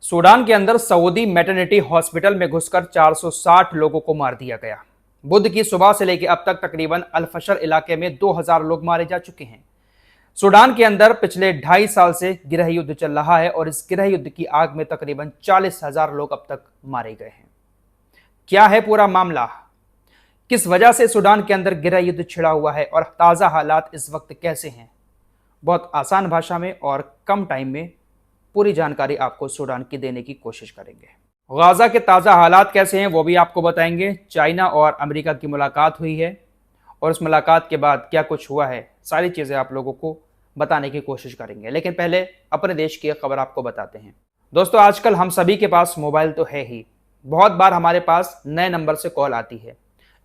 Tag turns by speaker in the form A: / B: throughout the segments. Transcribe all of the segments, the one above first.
A: Sudan के अंदर Saudi maternity hospital में घुसकर 460 लोगों को मार दिया गया। बुध की सुबह से लेकर अब तक तकरीबन अल-फशर इलाके में 2000 लोग मारे जा चुके हैं। सूडान के अंदर पिछले 2.5 साल से गृह युद्ध चल रहा है और इस गृह युद्ध की आग में तकरीबन 40,000 लोग अब तक मारे गए हैं। क्या है पूरा मामला, किस वजह से सूडान के अंदर गृह युद्ध छिड़ा हुआ है और ताज़ा हालात इस वक्त कैसे हैं, बहुत आसान भाषा में और कम टाइम में पूरी जानकारी आपको सूडान की देने की कोशिश करेंगे। गाजा के ताज़ा हालात कैसे हैं वो भी आपको बताएंगे। चाइना और अमेरिका की मुलाकात हुई है और उस मुलाकात के बाद क्या कुछ हुआ है, सारी चीज़ें आप लोगों को बताने की कोशिश करेंगे। लेकिन पहले अपने देश की एक खबर आपको बताते हैं। दोस्तों, आजकल हम सभी के पास मोबाइल तो है ही, बहुत बार हमारे पास नए नंबर से कॉल आती है।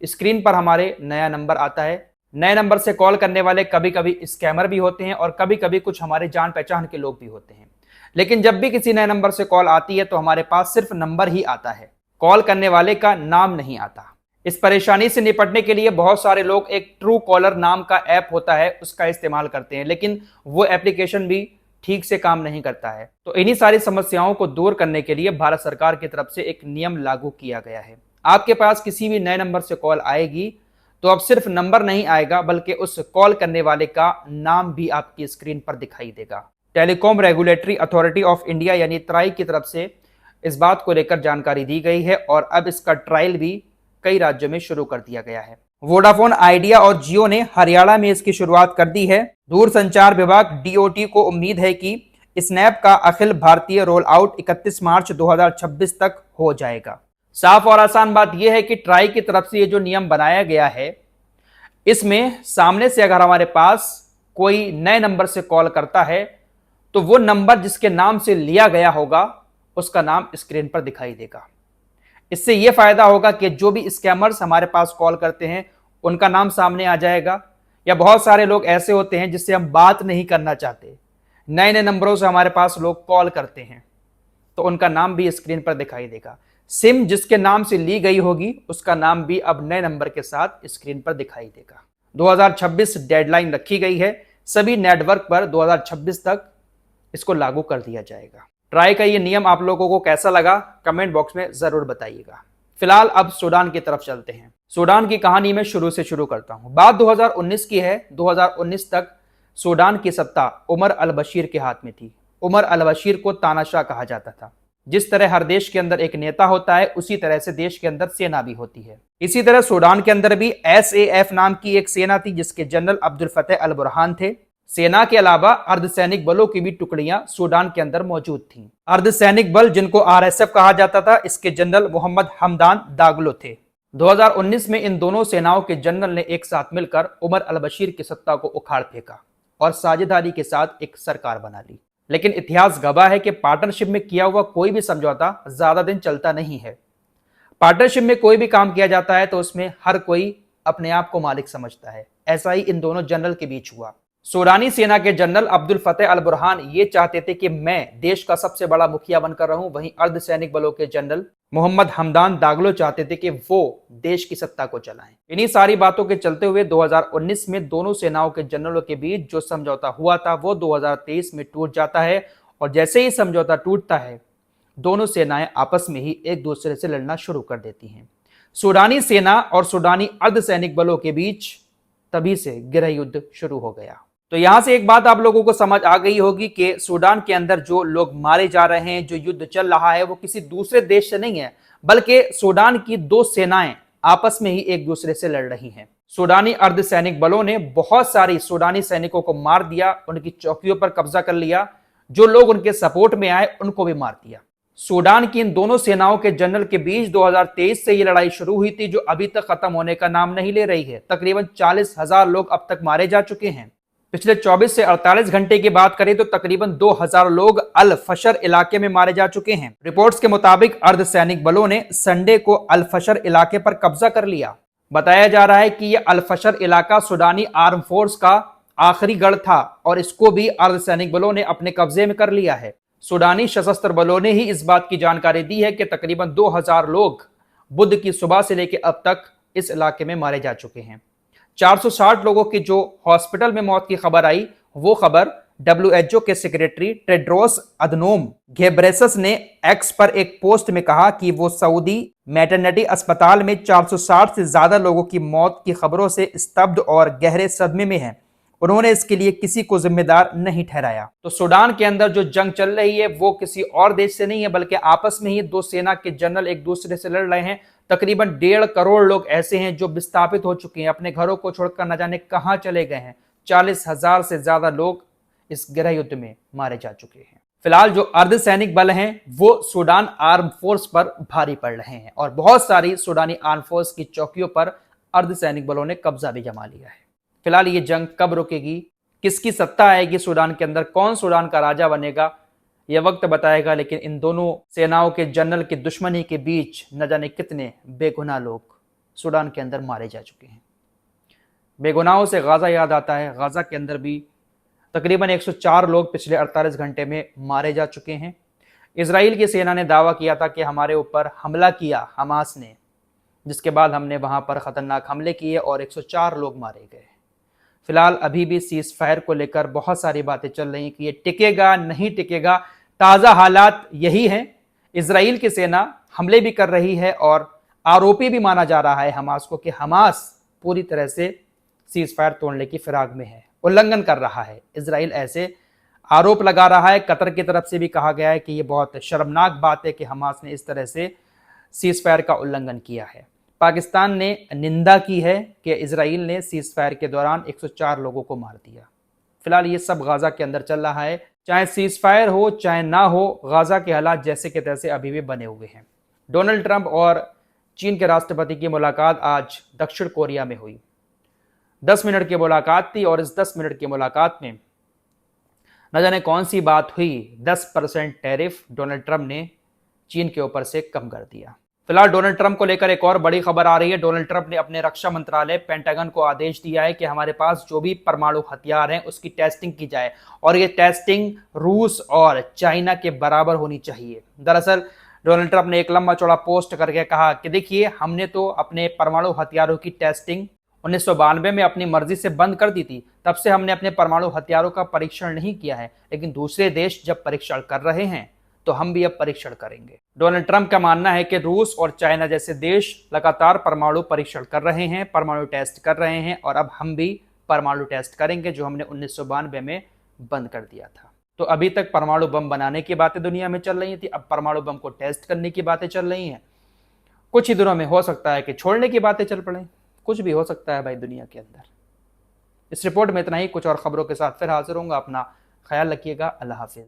A: स्क्रीन पर हमारे नया नंबर आता है। नए नंबर से कॉल करने वाले कभी कभी स्कैमर भी होते हैं और कभी कभी कुछ हमारे जान पहचान के लोग भी होते हैं। लेकिन जब भी किसी नए नंबर से कॉल आती है तो हमारे पास सिर्फ नंबर ही आता है, कॉल करने वाले का नाम नहीं आता। इस परेशानी से निपटने के लिए बहुत सारे लोग एक ट्रू कॉलर नाम का ऐप होता है उसका इस्तेमाल करते हैं, लेकिन वो एप्लीकेशन भी ठीक से काम नहीं करता है। तो इन्हीं सारी समस्याओं को दूर करने के लिए भारत सरकार की तरफ से एक नियम लागू किया गया है। आपके पास किसी भी नए नंबर से कॉल आएगी तो अब सिर्फ नंबर नहीं आएगा बल्कि उस कॉल करने वाले का नाम भी आपकी स्क्रीन पर दिखाई देगा। Telecom regulatory authority of India यानी ट्राई की तरफ से इस बात को लेकर जानकारी दी गई है और अब इसका ट्रायल भी कई राज्यों में शुरू कर दिया गया है। वोडाफोन आइडिया और जियो ने हरियाणा में इसकी शुरुआत कर दी है। दूरसंचार विभाग डीओटी को उम्मीद है कि स्नैप का अखिल भारतीय रोल आउट 31 मार्च 2026 तक हो जाएगा। साफ और आसान बात यह है कि ट्राई की तरफ से ये जो नियम बनाया गया है, इसमें सामने से अगर हमारे पास कोई नए नंबर से कॉल करता है तो वो नंबर जिसके नाम से लिया गया होगा उसका नाम स्क्रीन पर दिखाई देगा। इससे यह फायदा होगा कि जो भी स्कैमर्स हमारे पास कॉल करते हैं उनका नाम सामने आ जाएगा। या बहुत सारे लोग ऐसे होते हैं जिससे हम बात नहीं करना चाहते, नए नए नंबरों से हमारे पास लोग कॉल करते हैं तो उनका नाम भी स्क्रीन पर दिखाई देगा। सिम जिसके नाम से ली गई होगी उसका नाम भी अब नए नंबर के साथ स्क्रीन पर दिखाई देगा। 2026 डेडलाइन रखी गई है, सभी नेटवर्क पर 2026 तक इसको लागू कर दिया जाएगा। ट्राई का ये नियम आप लोगों को कैसा लगा कमेंट बॉक्स में जरूर बताइएगा। फिलहाल अब सूडान की तरफ चलते हैं। सूडान की कहानी में शुरू से शुरू करता हूं। बात 2019 की है। 2019 तक सूडान की सत्ता उमर अल बशीर के हाथ में थी। उमर अल बशीर को तानाशाह कहा जाता था। जिस तरह हर देश के अंदर एक नेता होता है उसी तरह से देश के अंदर सेना भी होती है। इसी तरह सूडान के अंदर भी SAF नाम की एक सेना थी जिसके जनरल अब्दुल फतेह अल बुरहान थे। सेना के अलावा अर्धसैनिक बलों की भी टुकड़ियां सूडान के अंदर मौजूद थीं। अर्धसैनिक बल जिनको RSF कहा जाता था, इसके जनरल मोहम्मद हमदान दागलो थे। 2019 में इन दोनों सेनाओं के जनरल ने एक साथ मिलकर उमर अल बशीर की सत्ता को उखाड़ फेंका और साझेदारी के साथ एक सरकार बना ली। लेकिन इतिहास गवाह है कि पार्टनरशिप में किया हुआ कोई भी समझौता ज्यादा दिन चलता नहीं है। पार्टनरशिप में कोई भी काम किया जाता है तो उसमें हर कोई अपने आप को मालिक समझता है। ऐसा ही इन दोनों जनरल के बीच हुआ। सूडानी सेना के जनरल अब्दुल फतेह अल बुरहान ये चाहते थे कि मैं देश का सबसे बड़ा मुखिया बनकर रहूं, वहीं अर्धसैनिक बलों के जनरल मोहम्मद हमदान दागलो चाहते थे कि वो देश की सत्ता को चलाएं। इन्हीं सारी बातों के चलते हुए 2019 में दोनों सेनाओं के जनरलों के बीच जो समझौता हुआ था वो 2023 में टूट जाता है और जैसे ही समझौता टूटता है दोनों सेनाएं आपस में ही एक दूसरे से लड़ना शुरू कर देती हैं। सूडानी सेना और सूडानी अर्धसैनिक बलों के बीच तभी से गृह युद्ध शुरू हो गया। तो यहां से एक बात आप लोगों को समझ आ गई होगी कि सूडान के अंदर जो लोग मारे जा रहे हैं, जो युद्ध चल रहा है, वो किसी दूसरे देश से नहीं है बल्कि सूडान की दो सेनाएं आपस में ही एक दूसरे से लड़ रही हैं। सूडानी अर्धसैनिक बलों ने बहुत सारी सूडानी सैनिकों को मार दिया, उनकी चौकियों पर कब्जा कर लिया, जो लोग उनके सपोर्ट में आए उनको भी मार दिया। सूडान की इन दोनों सेनाओं के जनरल के बीच 2023 से ये लड़ाई शुरू हुई थी जो अभी तक खत्म होने का नाम नहीं ले रही है। तकरीबन 40,000 लोग अब तक मारे जा चुके हैं। पिछले 24 से 48 घंटे की बात करें तो तकरीबन 2000 लोग अल फशर इलाके में मारे जा चुके हैं। रिपोर्ट्स के मुताबिक अर्धसैनिक बलों ने संडे को अल फशर इलाके पर कब्जा कर लिया। बताया जा रहा है कि यह अल फशर इलाका सूडानी आर्म फोर्स का आखिरी गढ़ था और इसको भी अर्धसैनिक बलों ने अपने कब्जे में कर लिया है। सूडानी सशस्त्र बलों ने ही इस बात की जानकारी दी है कि तकरीबन 2000 लोग बुध की सुबह से लेकर अब तक इस इलाके में मारे जा चुके हैं। 460 लोगों की जो हॉस्पिटल में मौत की खबर आई वो खबर WHO के सेक्रेटरी टेड्रोस अधनोम घेब्रेसस ने एक्स पर एक पोस्ट में कहा कि वो सऊदी मैटरनिटी अस्पताल में 460 से ज्यादा लोगों की मौत की खबरों से स्तब्ध और गहरे सदमे में हैं। उन्होंने इसके लिए किसी को जिम्मेदार नहीं ठहराया। तो सूडान के अंदर जो जंग चल रही है वो किसी और देश से नहीं है, बल्कि आपस में ही दो सेना के जनरल एक दूसरे से लड़ रहे हैं। तकरीबन 1.5 करोड़ लोग ऐसे हैं जो विस्थापित हो चुके हैं, अपने घरों को छोड़कर न जाने कहां चले गए हैं। 40,000 से ज्यादा लोग इस गृह युद्ध में मारे जा चुके हैं। फिलहाल जो अर्धसैनिक बल हैं वो सूडान आर्म फोर्स पर भारी पड़ रहे हैं और बहुत सारी सूडानी आर्म फोर्स की चौकियों पर अर्धसैनिक बलों ने कब्जा भी जमा लिया है। फिलहाल ये जंग कब रुकेगी, किसकी सत्ता आएगी सूडान के अंदर, कौन सूडान का राजा बनेगा, यह वक्त बताएगा। लेकिन इन दोनों सेनाओं के जनरल की दुश्मनी के बीच न जाने कितने बेगुनाह लोग सूडान के अंदर मारे जा चुके हैं। बेगुनाहों से गाजा याद आता है। गाजा के अंदर भी तकरीबन 104 लोग पिछले 48 घंटे में मारे जा चुके हैं। इजराइल की सेना ने दावा किया था कि हमारे ऊपर हमला किया हमास ने, जिसके बाद हमने वहां पर खतरनाक हमले किए और 104 लोग मारे गए। फिलहाल अभी भी सीज फायर को लेकर बहुत सारी बातें चल रही कि ये टिकेगा नहीं टिकेगा। ताज़ा हालात यही हैं। इजराइल की सेना हमले भी कर रही है और आरोपी भी माना जा रहा है हमास को कि हमास पूरी तरह से सीज फायर तोड़ने की फिराक में है, उल्लंघन कर रहा है। इजराइल ऐसे आरोप लगा रहा है। कतर की तरफ से भी कहा गया है कि यह बहुत शर्मनाक बात है कि हमास ने इस तरह से सीज फायर का उल्लंघन किया है। पाकिस्तान ने निंदा की है कि इजराइल ने सीज फायर के दौरान 104 लोगों को मार दिया। फिलहाल ये सब गाजा के अंदर चल रहा है। चाहे सीज फायर हो चाहे ना हो, गाजा के हालात जैसे के तैसे अभी भी बने हुए हैं। डोनाल्ड ट्रंप और चीन के राष्ट्रपति की मुलाकात आज दक्षिण कोरिया में हुई। 10 मिनट की मुलाकात थी और इस 10 मिनट की मुलाकात में न जाने कौन सी बात हुई, 10% टैरिफ डोनाल्ड ट्रंप ने चीन के ऊपर से कम कर दिया। फिलहाल डोनाल्ड ट्रंप को लेकर एक और बड़ी खबर आ रही है। डोनाल्ड ट्रंप ने अपने रक्षा मंत्रालय पेंटागन को आदेश दिया है कि हमारे पास जो भी परमाणु हथियार हैं उसकी टेस्टिंग की जाए और ये टेस्टिंग रूस और चाइना के बराबर होनी चाहिए। दरअसल डोनाल्ड ट्रंप ने एक लंबा चौड़ा पोस्ट करके कहा कि देखिए, हमने तो अपने परमाणु हथियारों की टेस्टिंग 1992 में अपनी मर्जी से बंद कर दी थी। तब से हमने अपने परमाणु हथियारों का परीक्षण नहीं किया है, लेकिन दूसरे देश जब परीक्षण कर रहे हैं तो हम भी अब परीक्षण करेंगे। डोनाल्ड ट्रंप का मानना है कि रूस और चाइना जैसे देश लगातार परमाणु परीक्षण कर रहे हैं, परमाणु टेस्ट कर रहे हैं और अब हम भी परमाणु टेस्ट करेंगे जो हमने 1992 में बंद कर दिया था। तो अभी तक परमाणु बम बनाने की बातें दुनिया में चल रही थी, अब परमाणु बम को टेस्ट करने की बातें चल रही हैं। कुछ ही दिनों में हो सकता है कि छोड़ने की बातें चल पड़े। कुछ भी हो सकता है भाई दुनिया के अंदर। इस रिपोर्ट में इतना ही। कुछ और खबरों के साथ फिर हाजिर होऊंगा। अपना ख्याल रखिएगा। अल्लाह हाफिज।